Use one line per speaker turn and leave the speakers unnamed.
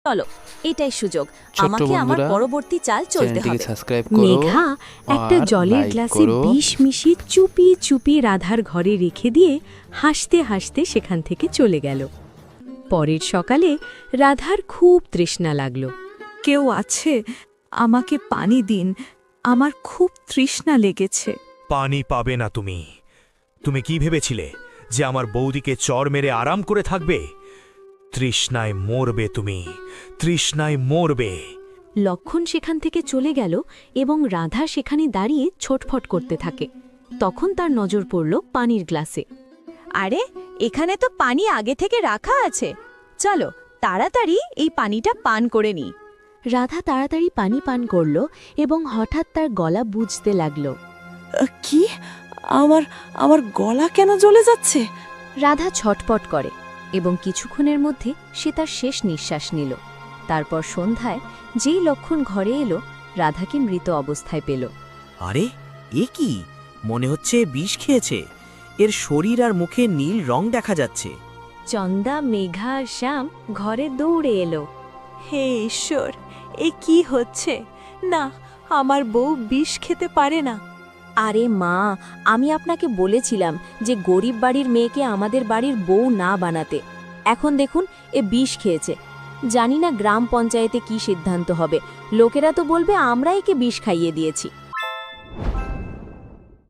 চলো, এটাই সুযোগ।
ছোট্ট
আমাকে আমার
বন্ধুরা,
পরবর্তী চাল চলতে
চ্যানেলটিকে
হবে।
সাবস্ক্রাইব করো।
মেঘা একটা
আর
জলের
লাইক
গ্লাসে
করো।
বিষ মিশিয়ে চুপি চুপি রাধার ঘরে রেখে দিয়ে হাসতে হাসতে সেখান থেকে চলে গেল। পরের সকালে রাধার খুব তৃষ্ণা লাগল।
কেউ আছে? আমাকে পানি দিন, আমার খুব তৃষ্ণা লেগেছে।
পানি পাবে না তুমি। তুমি কি ভেবেছিলে যে আমার বৌদিকে চর মেরে আরাম করে থাকবে? তৃষ্ণায় মরবে তুমি, তৃষ্ণায় মরবে।
লক্ষণ সেখান থেকে চলে গেল এবং রাধা সেখানে দাঁড়িয়ে ছটফট করতে থাকে। তখন তার নজর পড়ল পানির গ্লাসে।
আরে, এখানে তো পানি আগে থেকে রাখা আছে। চলো তাড়াতাড়ি এই পানিটা পান করে নিই।
রাধা তাড়াতাড়ি পানি পান করল এবং হঠাৎ তার গলা বুঝতে লাগল।
কি? আমার আমার গলা কেন জ্বলে যাচ্ছে?
রাধা ছটপট করে এবং কিছুক্ষণের মধ্যে সে তার শেষ নিঃশ্বাস নিল। তারপর সন্ধ্যায় যেই লক্ষণ ঘরে এলো, রাধাকে মৃত অবস্থায় পেল।
আরে, এ কি? মনে হচ্ছে বিষ খেয়েছে। এর শরীর আর মুখে নীল রং দেখা যাচ্ছে।
চন্দা, মেঘা আর শ্যাম ঘরে দৌড়ে এলো।
হে ঈশ্বর, এ কি হচ্ছে? না, আমার বউ বিষ খেতে পারে না।
আরে মা, আমি আপনাকে বলেছিলাম যে গরিব বাড়ির মেয়েকে আমাদের বাড়ির বউ না বানাতে। এখন দেখুন, এ বিষ খেয়েছে। জানি না গ্রাম পঞ্চায়েতে কি সিদ্ধান্ত হবে। লোকেরা তো বলবে আমরা একে বিষ খাইয়ে দিয়েছি।